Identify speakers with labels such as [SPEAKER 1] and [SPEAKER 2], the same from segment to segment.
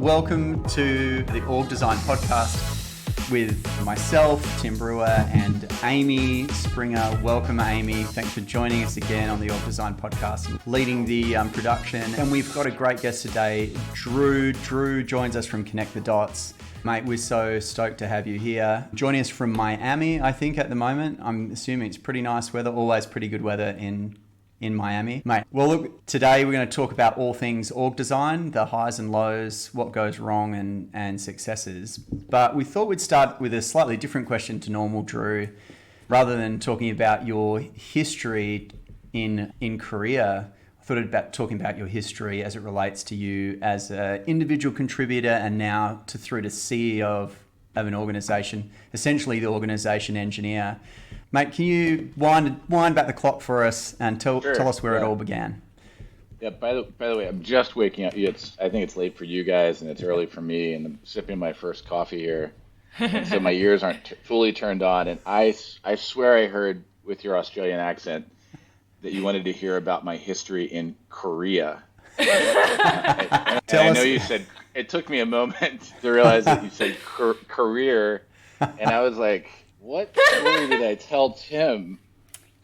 [SPEAKER 1] Welcome to the Org Design Podcast with myself, Tim Brewer, and Amy Springer. Welcome, Amy. Thanks for joining us again on the Org Design Podcast, leading the production. And we've got a great guest today, Drew. Drew joins us from Connect the Dots. Mate, we're so stoked to have you here. Joining us from Miami, I think, at the moment. I'm assuming it's pretty nice weather, always pretty good weather in Miami. Mate, well, look, today we're going to talk about all things org design, the highs and lows, what goes wrong and successes. But we thought we'd start with a slightly different question to normal, Drew. Rather than talking about your history in Korea, I thought about talking about your history as it relates to you as an individual contributor and now through to CEO of an organization, essentially the organization engineer. Mate, can you wind back the clock for us and tell us where it all began?
[SPEAKER 2] Yeah. By the way, I'm just waking up. I think it's late for you guys, and it's early for me. And I'm sipping my first coffee here, and so my ears aren't fully turned on. And I swear I heard with your Australian accent that you wanted to hear about my history in Korea. I know you said it took me a moment to realize that you said career, and I was like, what story did I tell Tim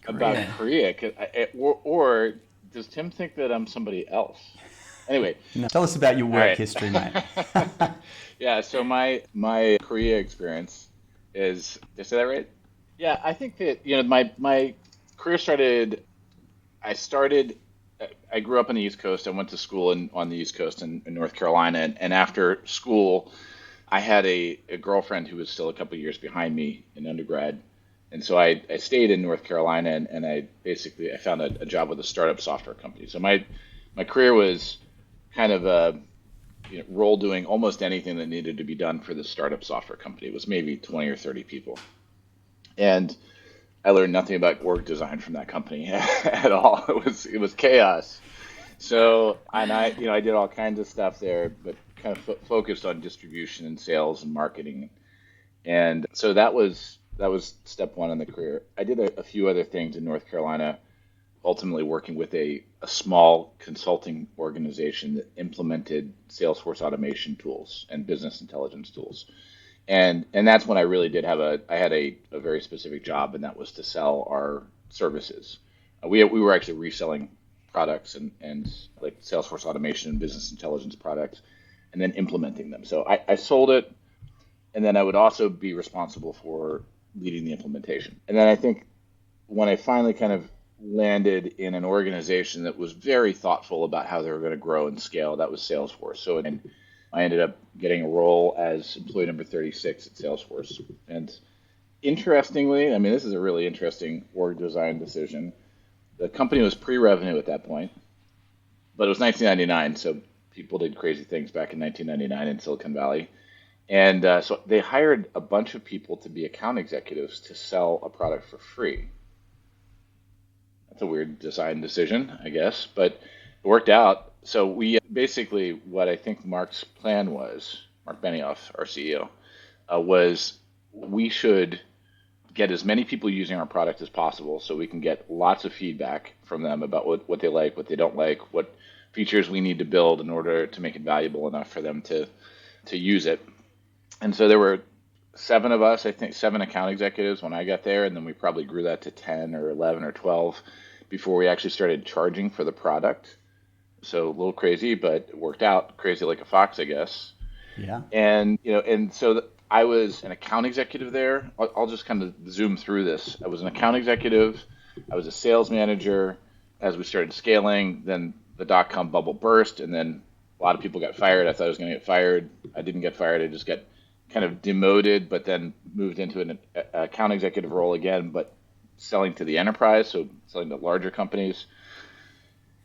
[SPEAKER 2] about Korea? Or does Tim think that I'm somebody else? Anyway.
[SPEAKER 1] No, tell us about your work history, mate.
[SPEAKER 2] Yeah, so my Korea experience is, did I say that right? Yeah, I think that, my career started, I grew up on the East Coast. I went to school on the East Coast in North Carolina. And after school, I had a girlfriend who was still a couple of years behind me in undergrad. And so I stayed in North Carolina and I found a job with a startup software company. So my career was kind of role doing almost anything that needed to be done for the startup software company. It was maybe 20 or 30 people. And I learned nothing about org design from that company at all. It was chaos. So, and I did all kinds of stuff there, but kind of focused on distribution and sales and marketing. And so that was step one in the career. I did a few other things in North Carolina, ultimately working with a small consulting organization that implemented Salesforce automation tools and business intelligence tools. And that's when I really did I had a very specific job, and that was to sell our services. We were actually reselling products and like Salesforce automation and business intelligence products, and then implementing them. So I sold it, and then I would also be responsible for leading the implementation. And then I think when I finally kind of landed in an organization that was very thoughtful about how they were going to grow and scale, that was Salesforce. So I ended up getting a role as employee number 36 at Salesforce. And interestingly, I mean, this is a really interesting org design decision. The company was pre-revenue at that point, but it was 1999, so people did crazy things back in 1999 in Silicon Valley. And so they hired a bunch of people to be account executives to sell a product for free. That's a weird design decision, I guess, but it worked out. So we basically, what I think Mark's plan was, Mark Benioff, our CEO, was we should get as many people using our product as possible so we can get lots of feedback from them about what they like, what they don't like, what features we need to build in order to make it valuable enough for them to use it. And so there were 7 of us, I think 7 account executives when I got there, and then we probably grew that to 10 or 11 or 12 before we actually started charging for the product. So a little crazy, but it worked out. Crazy like a fox, I guess.
[SPEAKER 1] Yeah.
[SPEAKER 2] And so I was an account executive there. I'll just kind of zoom through this. I was an account executive. I was a sales manager. As we started scaling, then the dot-com bubble burst, and then a lot of people got fired. I thought I was going to get fired. I didn't get fired. I just got kind of demoted, but then moved into an account executive role again, but selling to the enterprise, so selling to larger companies.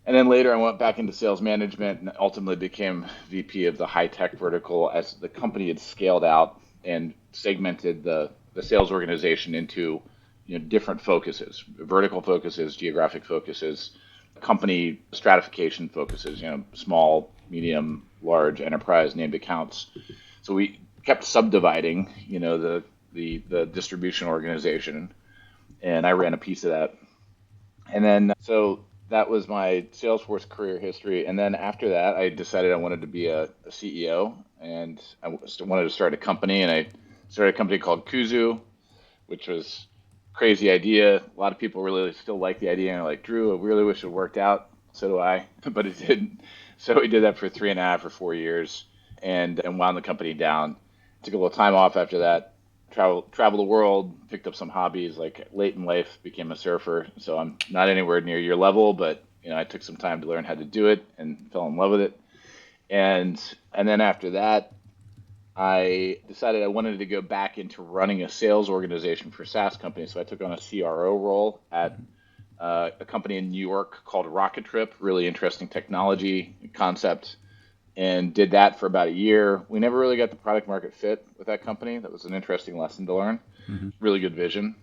[SPEAKER 2] And then later I went back into sales management and ultimately became VP of the high-tech vertical as the company had scaled out and segmented the sales organization into different focuses, vertical focuses, geographic focuses, company stratification focuses, small, medium, large, enterprise, named accounts. So we kept subdividing, the distribution organization, and I ran a piece of that. And then so that was my Salesforce career history. And then after that, I decided I wanted to be a CEO, and I wanted to start a company. And I started a company called Kuzu, which was a crazy idea. A lot of people really still like the idea, and are like, Drew, I really wish it worked out. So do I, but it didn't. So we did that for 3.5 or 4 years, and wound the company down. Took a little time off after that. Travel the world, picked up some hobbies. Like late in life, became a surfer. So I'm not anywhere near your level, but I took some time to learn how to do it and fell in love with it. And then after that, I decided I wanted to go back into running a sales organization for SaaS companies. So I took on a CRO role at a company in New York called Rocket Trip. Really interesting technology concept, and did that for about a year. We never really got the product market fit with that company. That was an interesting lesson to learn.
[SPEAKER 1] Mm-hmm.
[SPEAKER 2] Really good vision,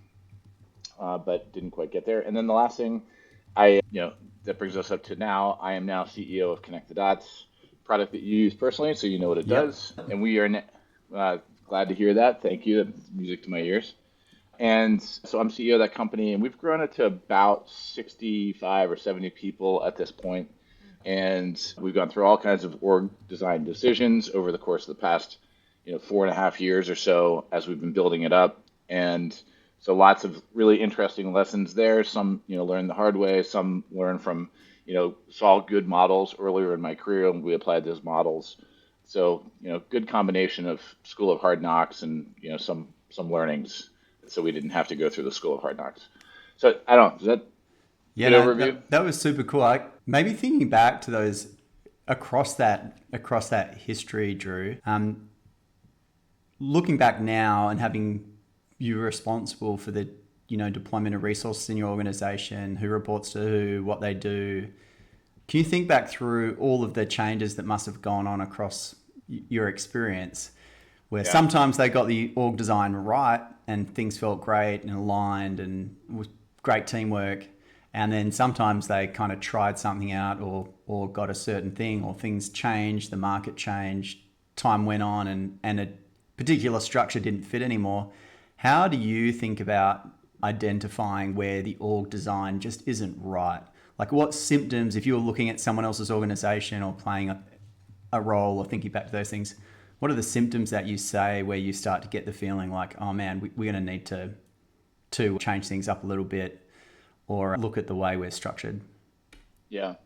[SPEAKER 2] but didn't quite get there. And then the last thing, I that brings us up to now. I am now CEO of Connect the Dots, product that you use personally, so you know what it does. And we are glad to hear that. Thank you. That's music to my ears. And so I'm CEO of that company, and we've grown it to about 65 or 70 people at this point. And we've gone through all kinds of org design decisions over the course of the past, 4.5 years or so as we've been building it up. And so lots of really interesting lessons there. Some, learn the hard way. Some learn from, saw good models earlier in my career, and we applied those models. So, good combination of School of Hard Knocks and, some learnings. So we didn't have to go through the School of Hard Knocks. So I don't know, is that good overview?
[SPEAKER 1] That was super cool. Maybe thinking back to those across that history, Drew. Looking back now and having you responsible for the deployment of resources in your organization, who reports to who, what they do. Can you think back through all of the changes that must have gone on across your experience? Where sometimes they got the org design right and things felt great and aligned and was great teamwork. And then sometimes they kind of tried something out or got a certain thing, or things changed, the market changed, time went on and a particular structure didn't fit anymore. How do you think about identifying where the org design just isn't right? Like what symptoms, if you were looking at someone else's organization or playing a role or thinking back to those things, what are the symptoms that you say where you start to get the feeling like, oh man, we're going to need to change things up a little bit or look at the way we're structured?
[SPEAKER 2] Yeah.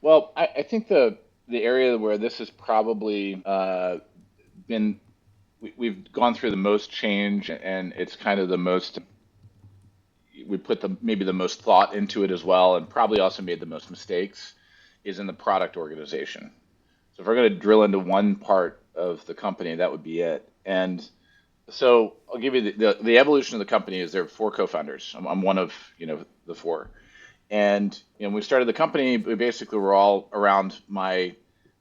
[SPEAKER 2] Well, I think the area where this has probably been, we've gone through the most change, and it's kind of the most, we put maybe the most thought into it as well, and probably also made the most mistakes, is in the product organization. So if we're going to drill into one part of the company, that would be it. And so I'll give you the evolution of the company is there are 4 co-founders. I'm one of the 4. And when we started the company, we basically were all around my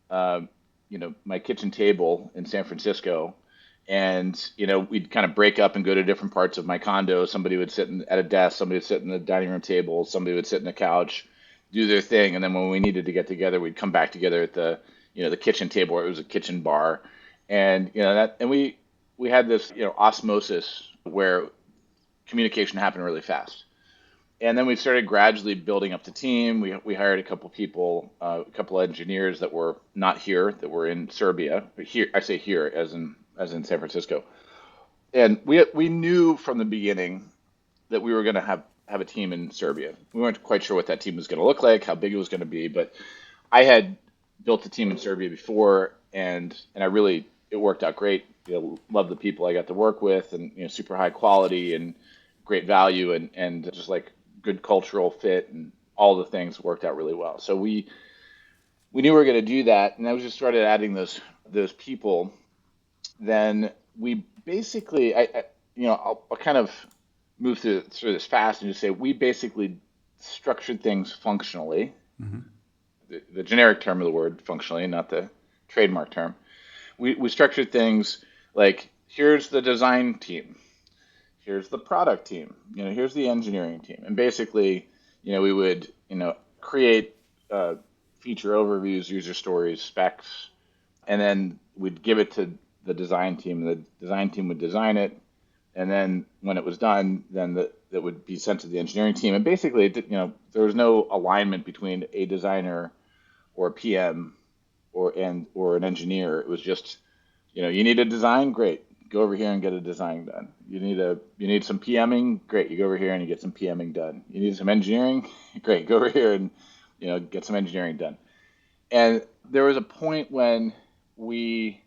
[SPEAKER 2] my kitchen table in San Francisco. And we'd kind of break up and go to different parts of my condo. Somebody would sit at a desk, somebody would sit in the dining room table, somebody would sit in the couch, do their thing. And then when we needed to get together, we'd come back together at the the kitchen table, where it was a kitchen bar. And and we had this osmosis where communication happened really fast. And then we started gradually building up the team. We hired a couple people, a couple engineers that were not here, that were in Serbia. Here, I say here as in San Francisco. And we knew from the beginning that we were going to have a team in Serbia. We weren't quite sure what that team was going to look like, how big it was going to be, but I had built a team in Serbia before, and it worked out great. Love the people I got to work with, and super high quality and great value, and just like good cultural fit, and all the things worked out really well. So we knew we were going to do that, and then we just started adding those people. Then we basically, I'll kind of move through this fast and just say we basically structured things functionally. Mm-hmm. The generic term of the word functionally, not the trademark term. We structured things like, here's the design team, here's the product team, here's the engineering team, and basically, we would, create feature overviews, user stories, specs, and then we'd give it to the design team. The design team would design it, And then when it was done, then that would be sent to the engineering team. And basically, there was no alignment between a designer or a PM or an engineer. It was just, you need a design, great, go over here and get a design done. You need some PMing, great, you go over here and you get some PMing done. You need some engineering, great, go over here and get some engineering done. And there was a point when we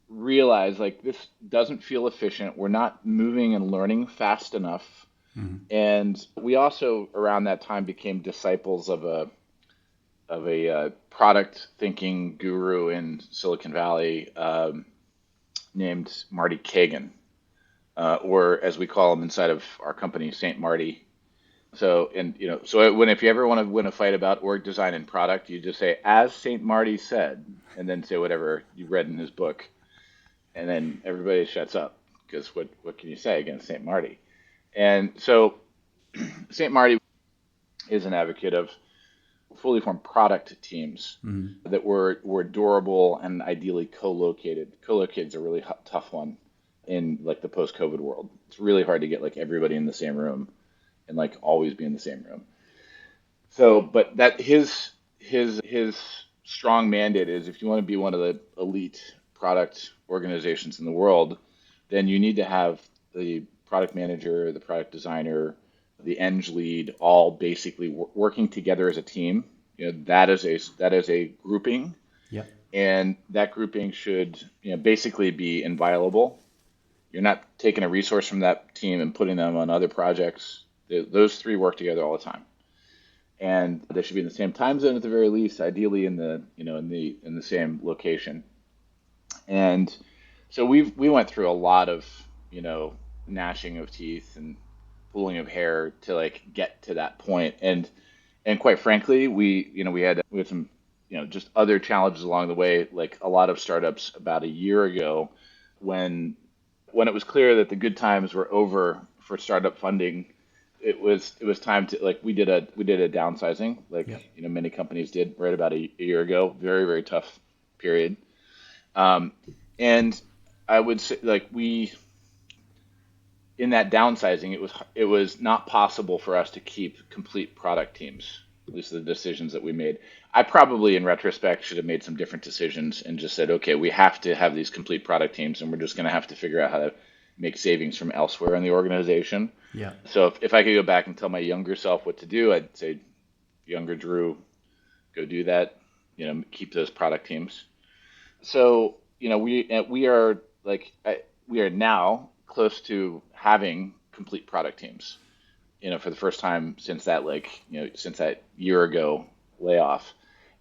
[SPEAKER 2] realized like this doesn't feel efficient. We're not moving and learning fast enough. And we also around that time became disciples of a product thinking guru in Silicon Valley named Marty Kagan, or as we call him inside of our company, Saint Marty. So if you ever want to win a fight about org design and product, you just say, as Saint Marty said, and then say whatever you read in his book, and then everybody shuts up because what can you say against Saint Marty? And so Saint Marty is an advocate of fully formed product teams that were durable and ideally co-located. Co-located is a really tough one in like the post-COVID world. It's really hard to get like everybody in the same room and like always be in the same room. So, but that his strong mandate is if you want to be one of the elite product organizations in the world, then you need to have the product manager, the product designer, the eng lead, all basically working together as a team. That is a grouping.
[SPEAKER 1] Yep.
[SPEAKER 2] And that grouping should basically be inviolable. You're not taking a resource from that team and putting them on other projects. Those three work together all the time, and they should be in the same time zone at the very least, ideally in the same location. And so we went through a lot of gnashing of teeth and pulling of hair to like get to that point. And quite frankly, we had some just other challenges along the way, like a lot of startups about a year ago when it was clear that the good times were over for startup funding. It was time to like we did a downsizing like many companies did right about a year ago. Very, very tough period. And I would say like in that downsizing, it was not possible for us to keep complete product teams. At least the decisions that we made. I probably, in retrospect, should have made some different decisions and just said, okay, we have to have these complete product teams, and we're just going to have to figure out how to make savings from elsewhere in the organization.
[SPEAKER 1] Yeah.
[SPEAKER 2] So if I could go back and tell my younger self what to do, I'd say, younger Drew, go do that. Keep those product teams. So we are now close to having complete product teams. For the first time since that year ago layoff.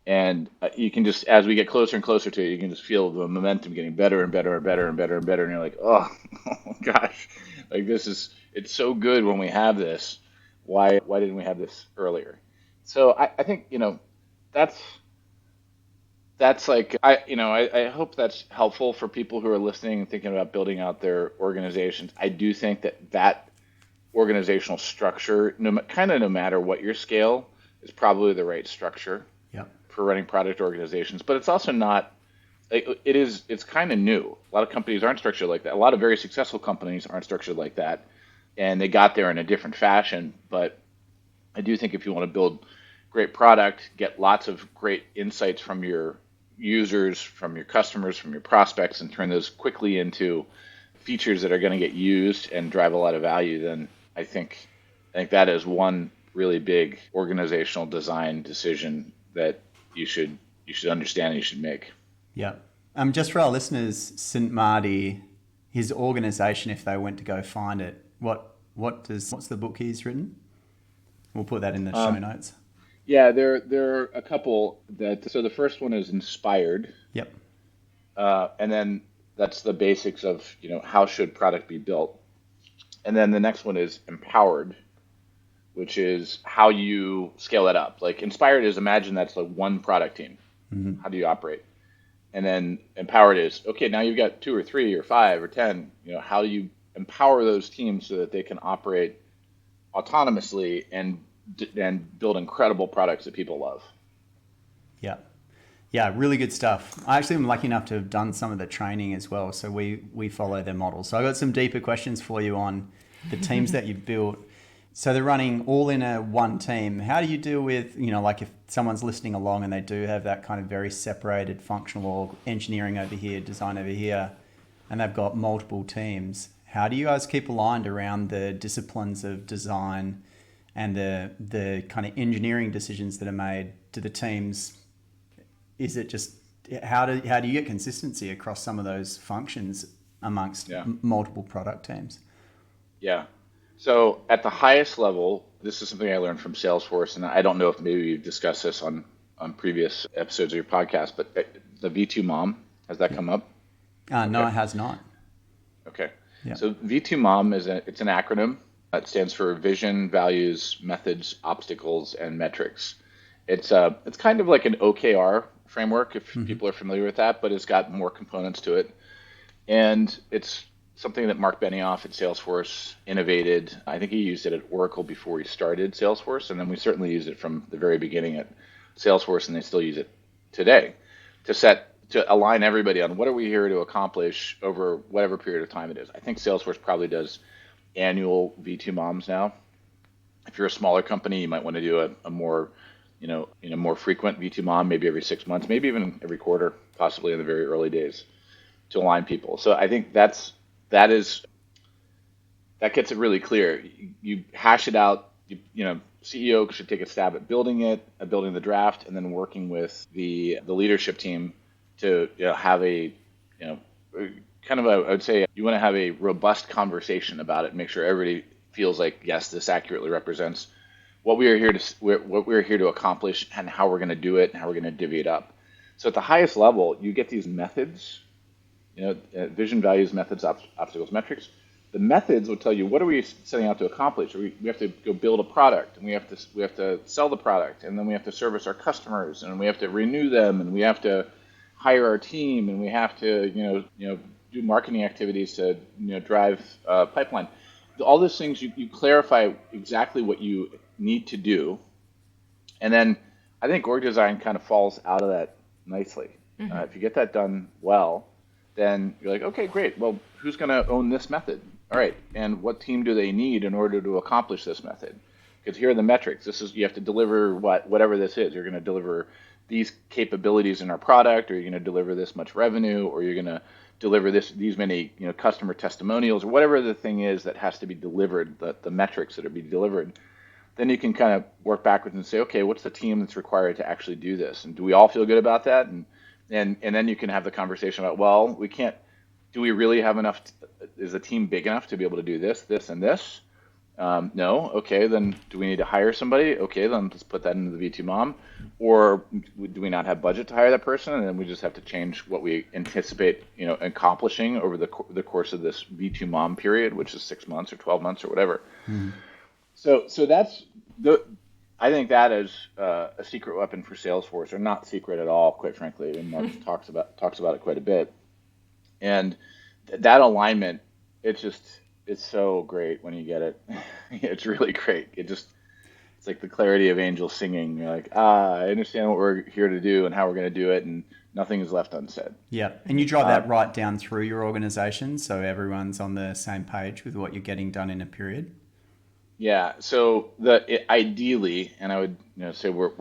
[SPEAKER 2] And you can just, as we get closer and closer to it, you can just feel the momentum getting better and better and better and better and better. And you're like, oh gosh, like it's so good when we have this. Why didn't we have this earlier? So I think, that's like, I hope that's helpful for people who are listening and thinking about building out their organizations. I do think that organizational structure, no matter what your scale, is probably the right structure for running product organizations. But it's also not. It's kind of new. A lot of companies aren't structured like that. A lot of very successful companies aren't structured like that, and they got there in a different fashion. But I do think if you want to build great product, get lots of great insights from your users, from your customers, from your prospects, and turn those quickly into features that are going to get used and drive a lot of value, then I think that is one really big organizational design decision that you should understand and you should make.
[SPEAKER 1] Yeah. Just for our listeners, St. Marty, his organization, if they went to go find it, what's the book he's written? We'll put that in the show notes.
[SPEAKER 2] Yeah, there are a couple that. So the first one is Inspired.
[SPEAKER 1] Yep.
[SPEAKER 2] And then that's the basics of how should product be built. And then the next one is Empowered, which is how you scale that up. Like Inspired is, imagine that's like one product team. Mm-hmm. How do you operate? And then Empowered is, okay, now you've got 2 or 3 or 5 or 10. How do you empower those teams so that they can operate autonomously and build incredible products that people love?
[SPEAKER 1] Yeah. Yeah, really good stuff. I actually am lucky enough to have done some of the training as well. So we follow their model. So I got some deeper questions for you on the teams that you've built. So they're running all in a one team. How do you deal with, like if someone's listening along and they do have that kind of very separated functional org, engineering over here, design over here, and they've got multiple teams. How do you guys keep aligned around the disciplines of design and the kind of engineering decisions that are made to the teams? Is it just how do you get consistency across some of those functions amongst multiple product teams?
[SPEAKER 2] Yeah. So at the highest level, this is something I learned from Salesforce, and I don't know if maybe you've discussed this on previous episodes of your podcast, but the V2 MOM, has that come up?
[SPEAKER 1] No, it has not.
[SPEAKER 2] Okay.
[SPEAKER 1] Yeah.
[SPEAKER 2] So V2 MOM it's an acronym. It stands for Vision, Values, Methods, Obstacles, and Metrics. It's kind of like an OKR framework, if people are familiar with that, but it's got more components to it. And it's something that Mark Benioff at Salesforce innovated. I think he used it at Oracle before he started Salesforce, and then we certainly used it from the very beginning at Salesforce, and they still use it today to align everybody on what are we here to accomplish over whatever period of time it is. I think Salesforce probably does annual V2 MOMs now. If you're a smaller company, you might want to do a more more frequent V2 MOM, maybe every 6 months, maybe even every quarter, possibly in the very early days, to align people. So I think that gets it really clear. You hash it out. CEO should take a stab at building the draft, and then working with the leadership team to have a kind of I would say you want to have a robust conversation about it. Make sure everybody feels like, yes, this accurately represents what we are here to accomplish, and how we're going to do it, and how we're going to divvy it up. So at the highest level, you get these methods, vision, values, methods, obstacles, metrics. The methods will tell you what are we setting out to accomplish. We have to go build a product, and we have to sell the product, and then we have to service our customers, and we have to renew them, and we have to hire our team, and we have to do marketing activities to drive pipeline. All those things you clarify exactly what you need to do, and then I think org design kind of falls out of that nicely. If you get that done well, then you're like, okay, great. Well, who's going to own this method? All right, and what team do they need in order to accomplish this method? Because here are the metrics. You have to deliver whatever this is. You're going to deliver these capabilities in our product, or you're going to deliver this much revenue, or you're going to deliver these many customer testimonials, or whatever the thing is that has to be delivered, the metrics that are being delivered. Then you can kind of work backwards and say, okay, what's the team that's required to actually do this? And do we all feel good about that? And then you can have the conversation about, well, do we really have enough? Is the team big enough to be able to do this, this, and this? No. Okay, then do we need to hire somebody? Okay, then let's put that into the V2 MOM. Or do we not have budget to hire that person? And then we just have to change what we anticipate, accomplishing over the course of this V2 MOM period, which is 6 months or 12 months or whatever. So that's I think that is a secret weapon for Salesforce, or not secret at all, quite frankly. And Mark talks about it quite a bit. And that alignment, it's so great when you get it. It's really great. It's like the clarity of angels singing. You're like, I understand what we're here to do and how we're going to do it, and nothing is left unsaid.
[SPEAKER 1] Yeah, and you drive that right down through your organization, so everyone's on the same page with what you're getting done in a period.
[SPEAKER 2] Yeah. So ideally, and I would say we're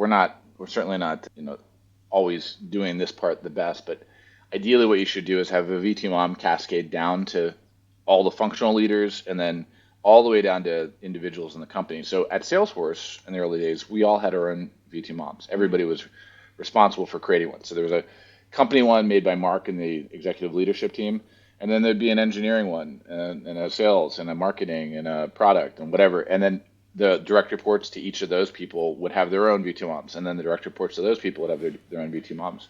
[SPEAKER 2] certainly not always doing this part the best, but ideally what you should do is have a V2 MOM cascade down to all the functional leaders, and then all the way down to individuals in the company. So at Salesforce in the early days, we all had our own V2 MOMs. Everybody was responsible for creating one. So there was a company one made by Mark and the executive leadership team, and then there'd be an engineering one, and a sales, and a marketing, and a product, and whatever. And then the direct reports to each of those people would have their own V2 MOMs, and then the direct reports to those people would have their own V2 MOMs.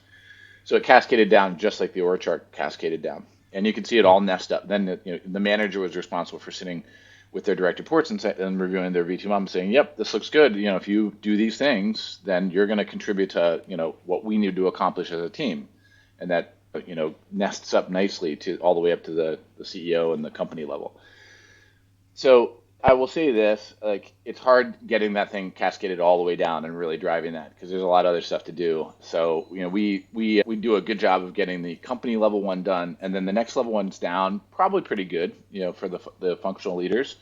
[SPEAKER 2] So it cascaded down just like the org chart cascaded down. And you can see it all nest up. Then the manager was responsible for sitting with their direct reports and reviewing their V2 MOM, saying, yep, this looks good. If you do these things, then you're going to contribute to what we need to accomplish as a team. And that nests up nicely to all the way up to the CEO and the company level. So I will say this, like it's hard getting that thing cascaded all the way down and really driving that because there's a lot of other stuff to do. So, we do a good job of getting the company level one done, and then the next level one's down, probably pretty good, for the functional leaders.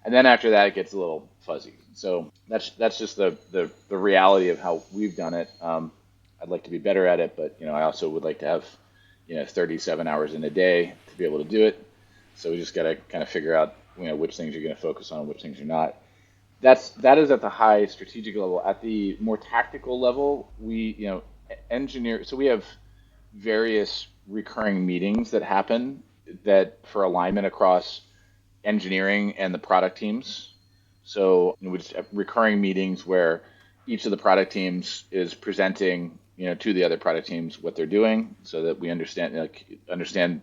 [SPEAKER 2] And then after that, it gets a little fuzzy. So that's just the reality of how we've done it. I'd like to be better at it, but I also would like to have 37 hours in a day to be able to do it. So we just got to kind of figure out which things you're going to focus on, which things you're not. That is at the high strategic level. At the more tactical level, we engineer. So we have various recurring meetings that happen that for alignment across engineering and the product teams. So we just have recurring meetings where each of the product teams is presenting, to the other product teams what they're doing, so that we understand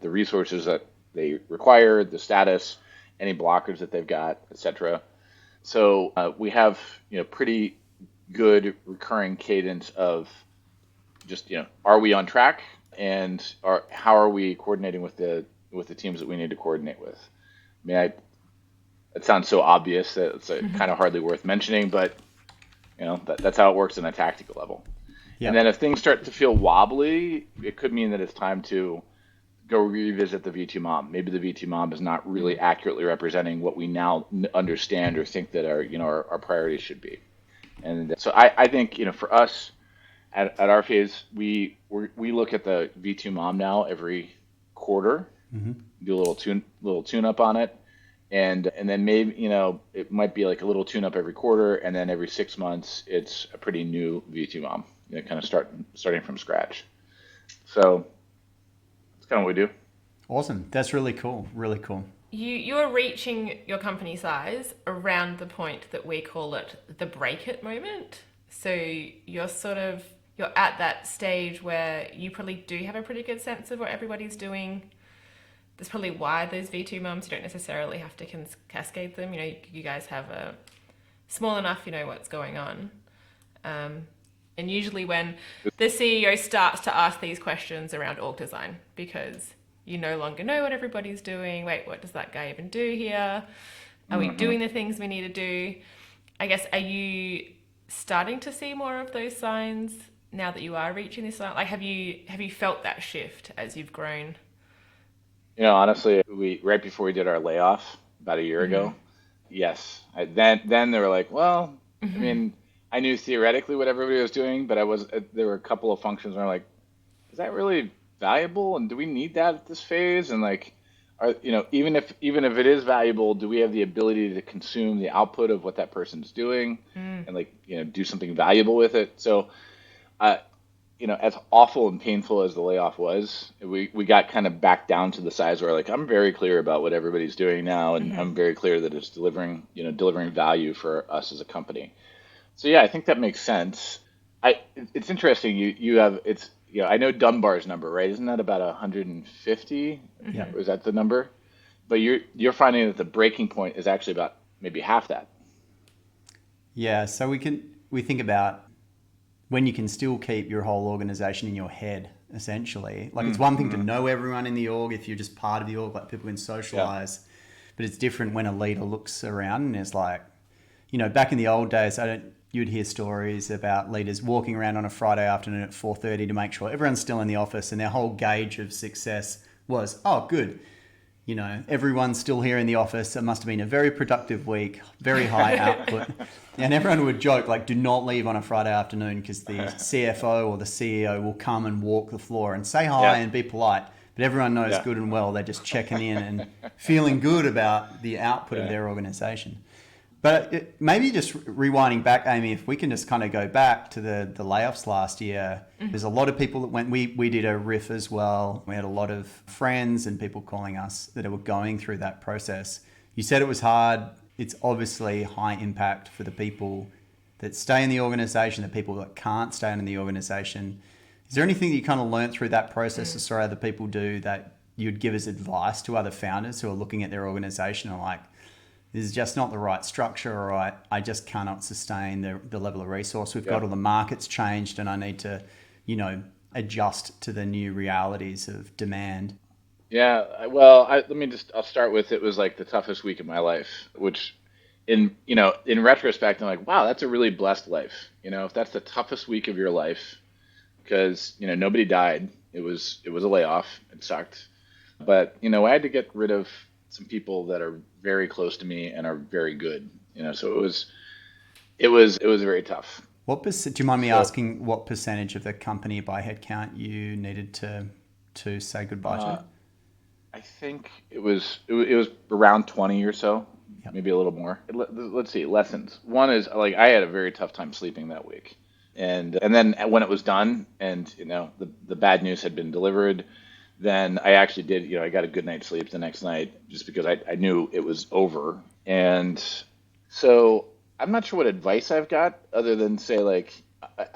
[SPEAKER 2] the resources that they require, the status, any blockers that they've got, etc. So we have pretty good recurring cadence of just are we on track, and how are we coordinating with the teams that we need to coordinate with. I mean, it sounds so obvious that it's kind of hardly worth mentioning, but that's how it works in a tactical level. Yep. And then if things start to feel wobbly, it could mean that it's time to go revisit the V2 mom. Maybe the V2 mom is not really accurately representing what we now understand or think that our priorities should be. And so I think for us at our phase, we look at the V2 mom now every quarter, do a little tune up on it. And then maybe, it might be like a little tune up every quarter, and then every 6 months, it's a pretty new V2 mom, kind of starting from scratch. So that's kind of what we do.
[SPEAKER 1] Awesome. That's really cool. Really cool.
[SPEAKER 3] You are reaching your company size around the point that we call it the break it moment. So you're at that stage where you probably do have a pretty good sense of what everybody's doing. That's probably why those V2 mums, you don't necessarily have to cascade them. You guys have a small enough, what's going on. And usually when the CEO starts to ask these questions around org design, because you no longer know what everybody's doing. Wait, what does that guy even do here? Are we doing the things we need to do? I guess, are you starting to see more of those signs now that you are reaching this line? Like, have you felt that shift as you've grown?
[SPEAKER 2] Honestly, right before we did our layoff about a year ago, yes. Then they were like, well, I mean, I knew theoretically what everybody was doing, but there were a couple of functions where I'm like, is that really valuable? And do we need that at this phase? And like, even if it is valuable, do we have the ability to consume the output of what that person's doing and do something valuable with it? So, as awful and painful as the layoff was, we got kind of back down to the size where I'm very clear about what everybody's doing now, and I'm very clear that it's delivering value for us as a company. So yeah, I think that makes sense. It's interesting. I know Dunbar's number, right? Isn't that about 150?
[SPEAKER 1] Yeah.
[SPEAKER 2] Or is that the number? But you're finding that the breaking point is actually about maybe half that.
[SPEAKER 1] Yeah. So we think about when you can still keep your whole organization in your head, essentially. Like it's one thing to know everyone in the org if you're just part of the org, like people can socialize, but it's different when a leader looks around and it's like, back in the old days, you'd hear stories about leaders walking around on a Friday afternoon at 4:30 to make sure everyone's still in the office, and their whole gauge of success was, oh, good. Everyone's still here in the office. It must have been a very productive week, very high output. And everyone would joke, like, do not leave on a Friday afternoon because the CFO or the CEO will come and walk the floor and say hi and be polite. But everyone knows good and well they're just checking in and feeling good about the output of their organization. But maybe just rewinding back, Amy, if we can just kind of go back to the layoffs last year, there's a lot of people that went, we did a riff as well. We had a lot of friends and people calling us that were going through that process. You said it was hard. It's obviously high impact for the people that stay in the organization, the people that can't stay in the organization. Is there anything that you kind of learned through that process or saw other people do that you'd give as advice to other founders who are looking at their organization and like, this is just not the right structure, or I just cannot sustain the level of resource we've got, or the market's changed and I need to, adjust to the new realities of demand?
[SPEAKER 2] Yeah, well, I'll start with, it was like the toughest week of my life, which in retrospect, I'm like, wow, that's a really blessed life. If that's the toughest week of your life, because nobody died, it was a layoff. It sucked, but I had to get rid of some people that are very close to me and are very good. So it was very tough.
[SPEAKER 1] Do you mind me
[SPEAKER 2] So
[SPEAKER 1] asking what percentage of the company by headcount you needed to say goodbye to?
[SPEAKER 2] I think it was around 20 or so,
[SPEAKER 1] Yep.
[SPEAKER 2] maybe a little more. Let's see, lessons. One is like I had a very tough time sleeping that week. And then when it was done and the bad news had been delivered, then I actually did, I got a good night's sleep the next night just because I knew it was over. And so I'm not sure what advice I've got other than say like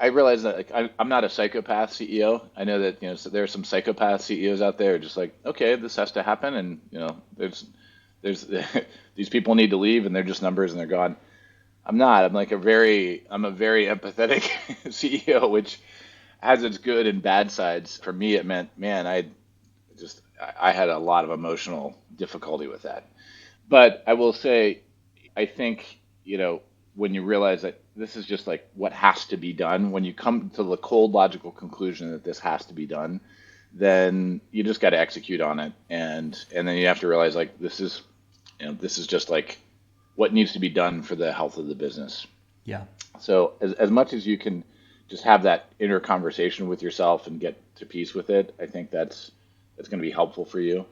[SPEAKER 2] I realize that like I'm not a psychopath CEO. I know that so there are some psychopath CEOs out there just like okay, this has to happen, and there's these people need to leave, and they're just numbers and they're gone. I'm not. I'm a very empathetic CEO, which has its good and bad sides. For me, it meant man, I had a lot of emotional difficulty with that. But I will say, I think, when you realize that this is just like what has to be done, when you come to the cold logical conclusion that this has to be done, then you just got to execute on it. And then you have to realize like this is just like what needs to be done for the health of the business.
[SPEAKER 1] Yeah.
[SPEAKER 2] So as much as you can just have that inner conversation with yourself and get to peace with it, I think that's going to be helpful for you.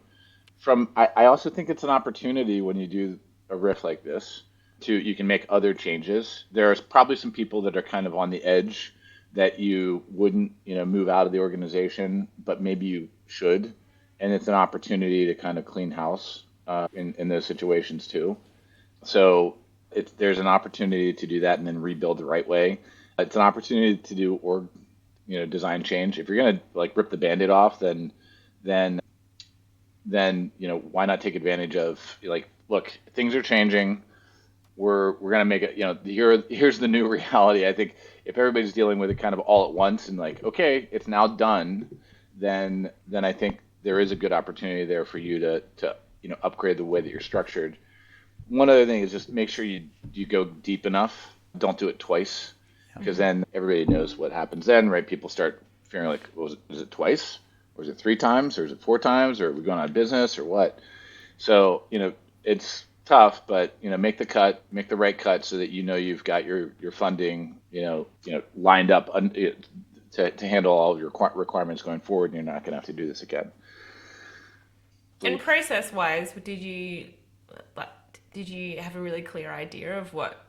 [SPEAKER 2] I also think it's an opportunity when you do a riff like this you can make other changes. There's probably some people that are kind of on the edge that you wouldn't, move out of the organization, but maybe you should. And it's an opportunity to kind of clean house in those situations too. So there's an opportunity to do that and then rebuild the right way. It's an opportunity to do design change. If you're gonna like rip the Band-Aid off, then why not take advantage of like look, things are changing. We're gonna make it. Here's the new reality. I think if everybody's dealing with it kind of all at once and like okay, it's now done, then I think there is a good opportunity there for you to upgrade the way that you're structured. One other thing is just make sure you go deep enough. Don't do it twice, because then everybody knows what happens then, right? People start fearing like, is it twice, or is it 3 times, or is it 4 times, or are we going out of business, or what? So it's tough, but make the right cut, so that you've got your funding lined up to handle all of your requirements going forward, and you're not going to have to do this again.
[SPEAKER 3] And process-wise, did you have a really clear idea of what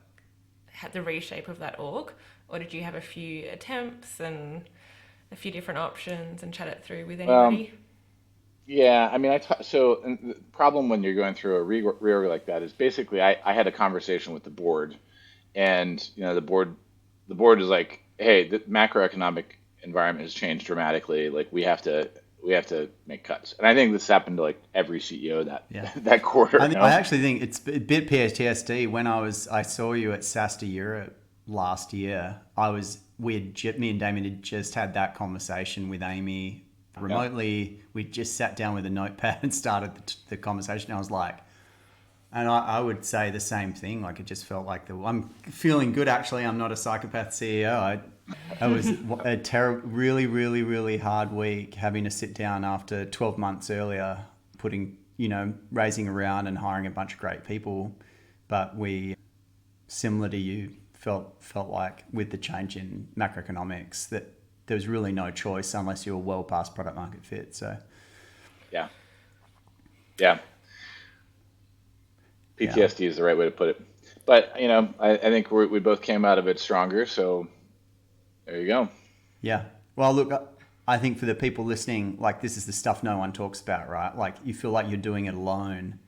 [SPEAKER 3] had the reshape of that org, or did you have a few attempts and a few different options and chat it through with anybody?
[SPEAKER 2] Yeah, I mean, so and the problem when you're going through a reorg like that is basically I had a conversation with the board, and the board is like, hey, the macroeconomic environment has changed dramatically. Like we have to make cuts, and I think this happened to like every CEO
[SPEAKER 1] Yeah.
[SPEAKER 2] that quarter.
[SPEAKER 1] I actually think it's a bit PTSD. When I saw you at SaaSta Europe last year, me and Damien had just had that conversation with Amy remotely. We just sat down with a notepad and started the conversation. I was like, and I would say the same thing. Like it just felt like I'm feeling good. Actually, I'm not a psychopath CEO. It was a terrible, really, really, really hard week having to sit down after 12 months earlier, raising around and hiring a bunch of great people. But we, similar to you, felt like with the change in macroeconomics that there was really no choice unless you were well past product market fit. So,
[SPEAKER 2] Yeah. PTSD is the right way to put it. But I think we both came out of it stronger. So there you go.
[SPEAKER 1] Yeah. Well, look, I think for the people listening, like this is the stuff no one talks about, right? Like you feel like you're doing it alone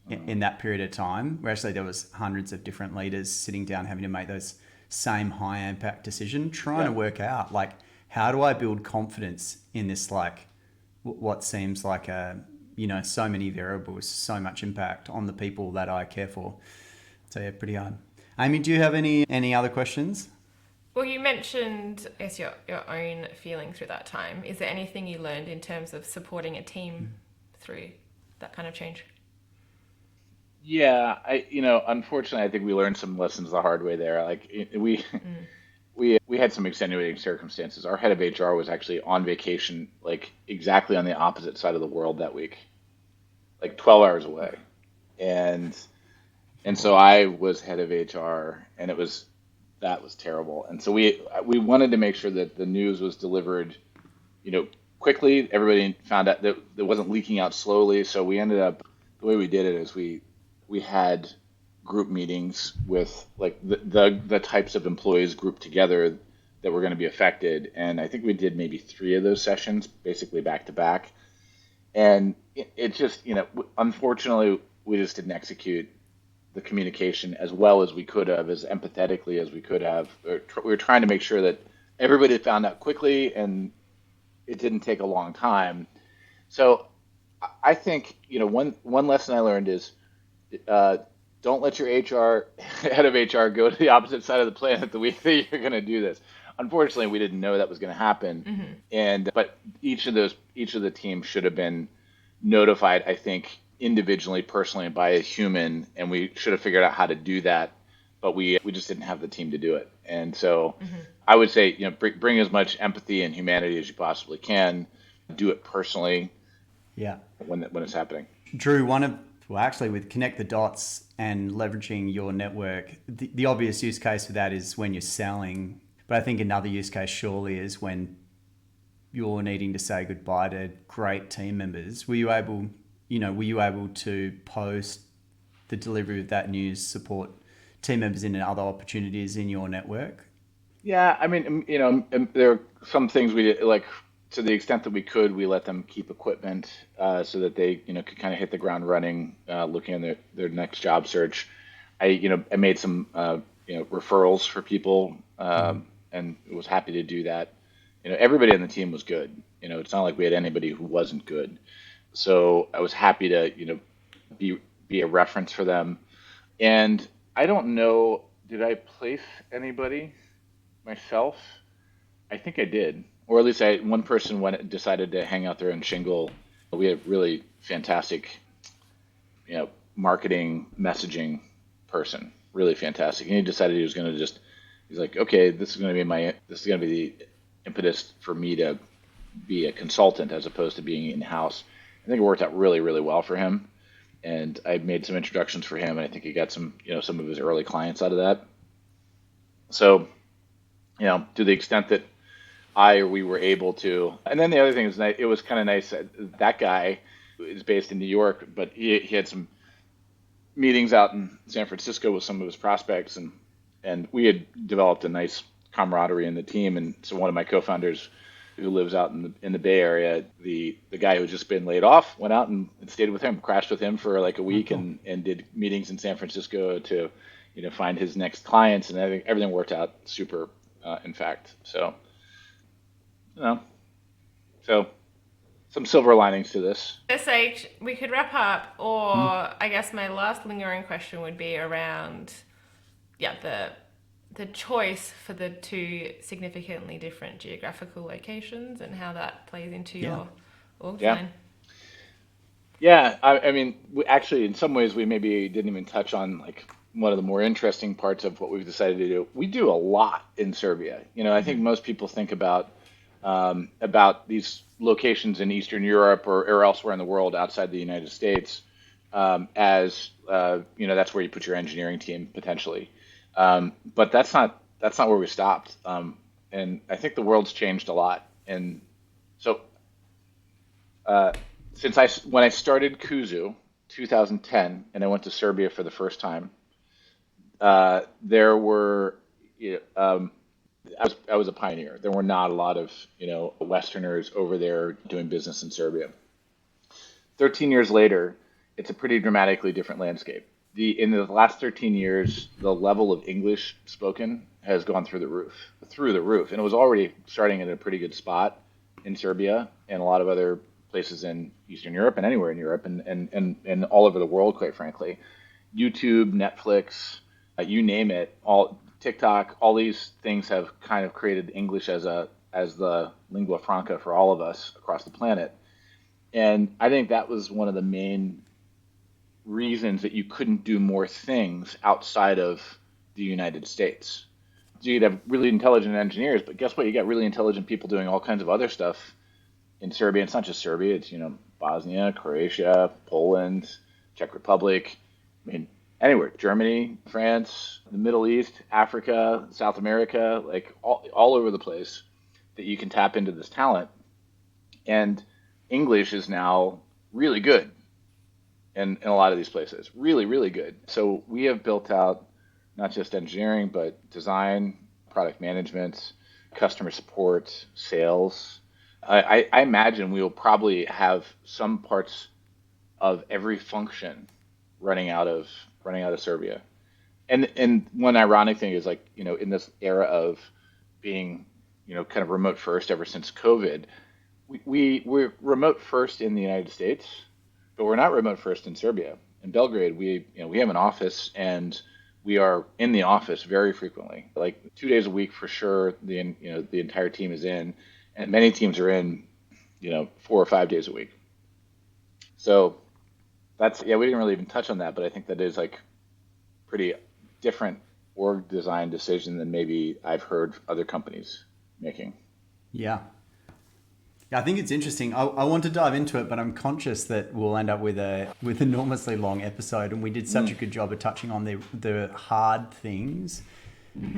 [SPEAKER 1] in that period of time, where actually there was hundreds of different leaders sitting down having to make those same high impact decision, trying to work out like, how do I build confidence in this, like what seems like so many variables, so much impact on the people that I care for. So yeah, pretty hard. Amy, do you have any other questions?
[SPEAKER 3] Well, you mentioned, I guess, your own feeling through that time. Is there anything you learned in terms of supporting a team through that kind of change?
[SPEAKER 2] Yeah, unfortunately, I think we learned some lessons the hard way there. Like
[SPEAKER 3] Mm.
[SPEAKER 2] we had some extenuating circumstances. Our head of HR was actually on vacation, like exactly on the opposite side of the world that week, like 12 hours away. And so I was head of HR, and that was terrible. And so we wanted to make sure that the news was delivered, quickly. Everybody found out that it wasn't leaking out slowly. So we ended up the way we did it is we had group meetings with like the types of employees grouped together that were going to be affected. And I think we did maybe three of those sessions, basically back to back. And it just, unfortunately, we just didn't execute the communication as well as we could have, as empathetically as we could have. We were trying to make sure that everybody found out quickly and it didn't take a long time. So I think, one lesson I learned is uh, don't let your head of HR go to the opposite side of the planet the week that you're going to do this. Unfortunately, we didn't know that was going to happen,
[SPEAKER 3] Hmm.
[SPEAKER 2] but each of the teams should have been notified, I think, individually, personally, by a human, and we should have figured out how to do that, but we just didn't have the team to do it. And so,
[SPEAKER 3] Hmm.
[SPEAKER 2] I would say, bring as much empathy and humanity as you possibly can. Do it personally
[SPEAKER 1] Yeah.
[SPEAKER 2] when it's happening.
[SPEAKER 1] Drew, actually, with connect the dots and leveraging your network, the obvious use case for that is when you're selling. But I think another use case surely is when you're needing to say goodbye to great team members. Were you able to post the delivery of that news, support team members in other opportunities in your network?
[SPEAKER 2] Yeah, I mean, there are some things we did, like to the extent that we could, we let them keep equipment so that they, could kind of hit the ground running, looking at their next job search. I made some, referrals for people, and was happy to do that. Everybody on the team was good. It's not like we had anybody who wasn't good. So I was happy to, be be a reference for them. And I don't know, did I place anybody myself? I think I did, or at least one person decided to hang out there and shingle. We had really fantastic, marketing messaging person, really fantastic. And he decided he was going to he's like, okay, this is going to be the impetus for me to be a consultant as opposed to being in house. I think it worked out really, really well for him. And I made some introductions for him, and I think he got some of his early clients out of that. So, to the extent that we were able to. And then the other thing is, it was kind of nice that guy is based in New York, but he had some meetings out in San Francisco with some of his prospects, and we had developed a nice camaraderie in the team. And so one of my co-founders who lives out in the Bay Area, the guy who had just been laid off went out and stayed with him, crashed with him for like a
[SPEAKER 1] Oh,
[SPEAKER 2] week,
[SPEAKER 1] cool.
[SPEAKER 2] and did meetings in San Francisco to find his next clients, and everything worked out super, in fact. So you know so some silver linings to this.
[SPEAKER 3] SH, we could wrap up, or
[SPEAKER 1] Hmm?
[SPEAKER 3] I guess my last lingering question would be around, yeah, the choice for the two significantly different geographical locations and how that plays into
[SPEAKER 1] Yeah.
[SPEAKER 3] your org
[SPEAKER 2] Yeah.
[SPEAKER 3] design.
[SPEAKER 2] Yeah, I mean, actually, in some ways, we maybe didn't even touch on like one of the more interesting parts of what we've decided to do. We do a lot in Serbia. I think
[SPEAKER 3] Hmm.
[SPEAKER 2] most people think about these locations in Eastern Europe or elsewhere in the world outside the United States, as that's where you put your engineering team potentially. But that's not where we stopped. And I think the world's changed a lot. And so uh, when I started Kuzu 2010 and I went to Serbia for the first time, there were I was a pioneer. There were not a lot of Westerners over there doing business in Serbia. 13 years later, it's a pretty dramatically different landscape. In the last 13 years, the level of English spoken has gone through the roof, and it was already starting at a pretty good spot in Serbia and a lot of other places in Eastern Europe and anywhere in Europe and all over the world, quite frankly. YouTube, Netflix, you name it, all TikTok, all these things have kind of created English as the lingua franca for all of us across the planet. And I think that was one of the main reasons that you couldn't do more things outside of the United States. So you'd have really intelligent engineers, but guess what? You got really intelligent people doing all kinds of other stuff in Serbia. It's not just Serbia, it's, Bosnia, Croatia, Poland, Czech Republic, I mean, anywhere, Germany, France, the Middle East, Africa, South America, like all over the place that you can tap into this talent. And English is now really good in a lot of these places, really, really good. So we have built out not just engineering, but design, product management, customer support, sales. I imagine we will probably have some parts of every function running out of Serbia. And one ironic thing is, like, in this era of being, kind of remote first ever since COVID, we're remote first in the United States, but we're not remote first in Serbia. In Belgrade, we have an office, and we are in the office very frequently, like 2 days a week for sure. The entire team is in, and many teams are in, 4 or 5 days a week. So we didn't really even touch on that, but I think that is like pretty different org design decision than maybe I've heard other companies making.
[SPEAKER 1] Yeah, I think it's interesting. I want to dive into it, but I'm conscious that we'll end up with an enormously long episode, and we did such a good job of touching on the hard things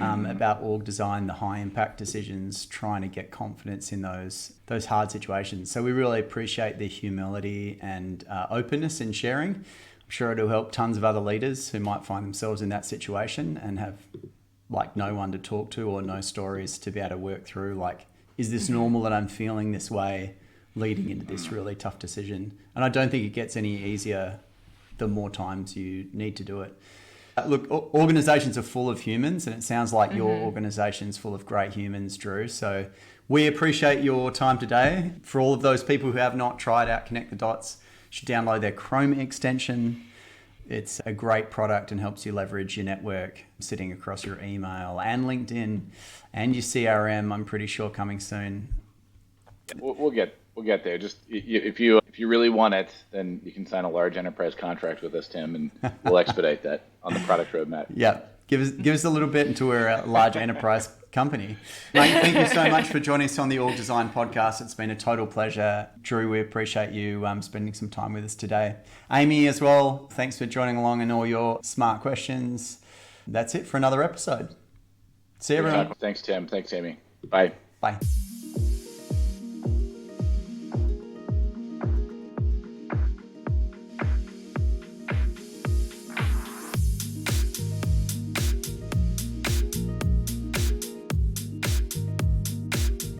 [SPEAKER 1] about org design, the high impact decisions, trying to get confidence in those hard situations. So we really appreciate the humility and openness in sharing. I'm sure it'll help tons of other leaders who might find themselves in that situation and have like no one to talk to or no stories to be able to work through, like, is this normal that I'm feeling this way leading into this really tough decision? And I don't think it gets any easier the more times you need to do it. Look, organizations are full of humans, and it sounds like your organization's full of great humans, Drew. So we appreciate your time today. For all of those people who have not tried out Connect the Dots, you should download their Chrome extension. It's a great product and helps you leverage your network sitting across your email and LinkedIn and your CRM. I'm pretty sure coming soon.
[SPEAKER 2] We'll get there. Just if you really want it, then you can sign a large enterprise contract with us, Tim, and we'll expedite that on the product roadmap.
[SPEAKER 1] Yeah, give us a little bit until we're a large enterprise company. Mate, thank you so much for joining us on the Org Design Podcast. It's been a total pleasure. Drew, we appreciate you spending some time with us today. Amy as well, thanks for joining along and all your smart questions. That's it for another episode. See you, everyone.
[SPEAKER 2] Thanks, Tim. Thanks, Amy. Bye.
[SPEAKER 1] Bye.